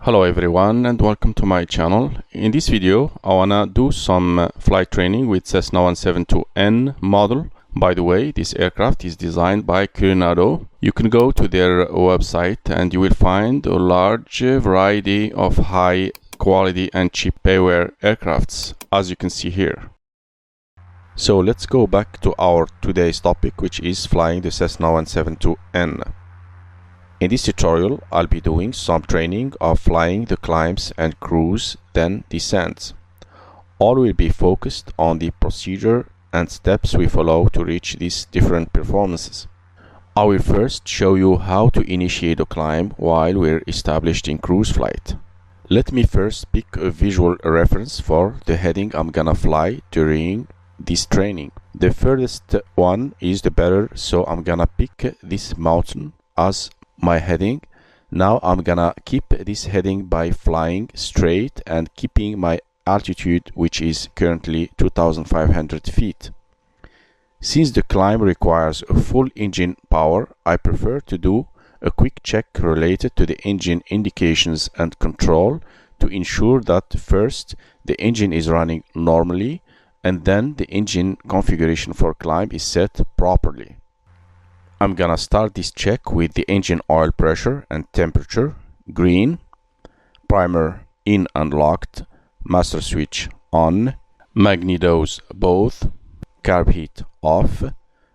Hello everyone and welcome to my channel. In this video I wanna do some flight training with Cessna 172N model. By the way, this aircraft is designed by Coronado. You can go to their website and you will find a large variety of high quality and cheap payware aircrafts, as you can see here. So let's go back to our today's topic, which is flying the Cessna 172N. In this tutorial, I'll be doing some training of flying the climbs and cruise, then descents. All will be focused on the procedure and steps we follow to reach these different performances. I will first show you how to initiate a climb while we're established in cruise flight. Let me first pick a visual reference for the heading I'm gonna fly during this training. The furthest one is the better, so I'm gonna pick this mountain as my heading. Now I'm gonna keep this heading by flying straight and keeping my altitude, which is currently 2500 feet. Since the climb requires a full engine power, I prefer to do a quick check related to the engine indications and control to ensure that first the engine is running normally and then the engine configuration for climb is set properly. I'm gonna start this check with the engine oil pressure and temperature, green, primer in and locked, master switch on, magnetos both, carb heat off,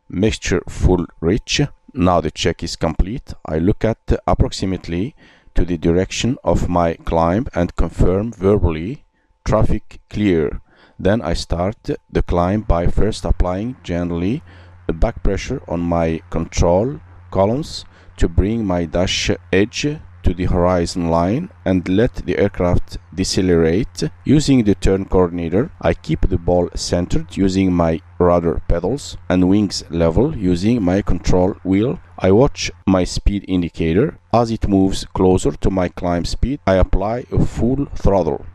mixture full rich. Now the check is complete. I look at approximately to the direction of my climb and confirm verbally traffic clear. Then I start the climb by first applying gently the back pressure on my control columns to bring my dash edge to the horizon line and let the aircraft decelerate. Using the turn coordinator, I keep the ball centered using my rudder pedals and wings level using my control wheel. I watch my speed indicator. As it moves closer to my climb speed, I apply a full throttle.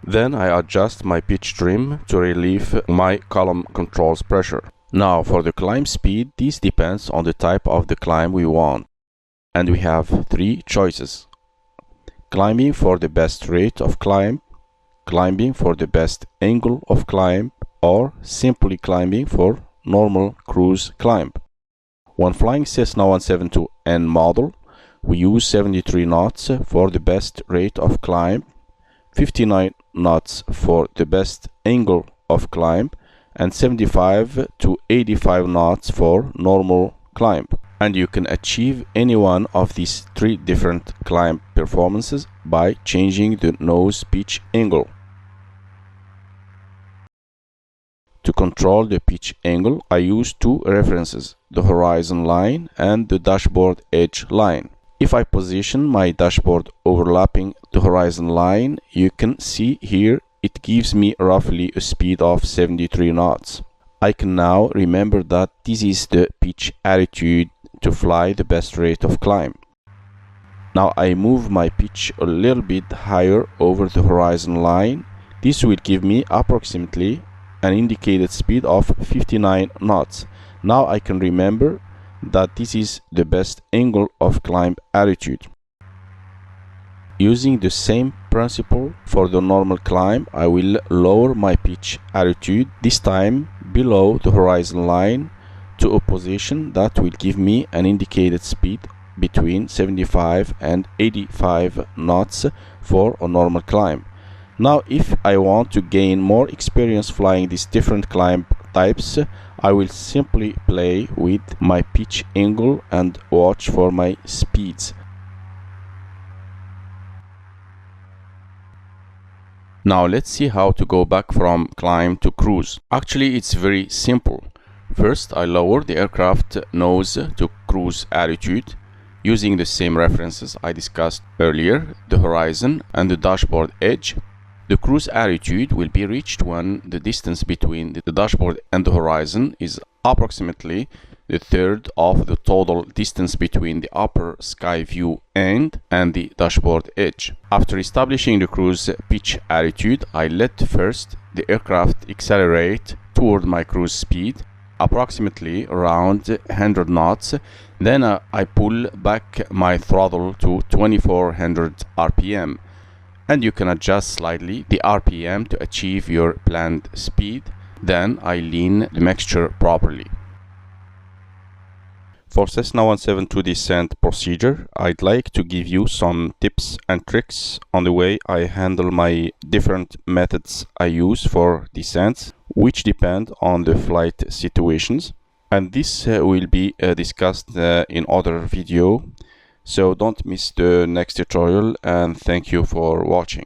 Then I adjust my pitch trim to relieve my column controls pressure. Now for the climb speed, this depends on the type of the climb we want, and we have three choices: climbing for the best rate of climb, climbing for the best angle of climb, or simply climbing for normal cruise climb. When flying Cessna 172N model, we use 73 knots for the best rate of climb, 59 knots for the best angle of climb, and 75 to 85 knots for normal climb. And you can achieve any one of these three different climb performances by changing the nose pitch angle. To control the pitch angle, I use two references, the horizon line and the dashboard edge line. If I position my dashboard overlapping the horizon line, you can see here it gives me roughly a speed of 73 knots. I can now remember that this is the pitch attitude to fly the best rate of climb. Now I move my pitch a little bit higher over the horizon line. This will give me approximately an indicated speed of 59 knots. Now I can remember that this is the best angle of climb attitude. Using the same principle for the normal climb, I will lower my pitch attitude, this time below the horizon line, to a position that will give me an indicated speed between 75 and 85 knots for a normal climb. Now if I want to gain more experience flying these different climb types, I will simply play with my pitch angle and watch for my speeds. Now let's see how to go back from climb to cruise. Actually, it's very simple. First, I lower the aircraft nose to cruise attitude using the same references I discussed earlier, the horizon and the dashboard edge. The cruise attitude will be reached when the distance between the dashboard and the horizon is approximately the third of the total distance between the upper sky view end and the dashboard edge. After establishing the cruise pitch attitude, I let first the aircraft accelerate toward my cruise speed, approximately around 100 knots. Then I pull back my throttle to 2400 RPM. and you can adjust slightly the RPM to achieve your planned speed. Then I lean the mixture properly. For Cessna 172 descent procedure, I'd like to give you some tips and tricks on the way I handle my different methods I use for descents, which depend on the flight situations. And this will be discussed in other video. So don't miss the next tutorial, and thank you for watching.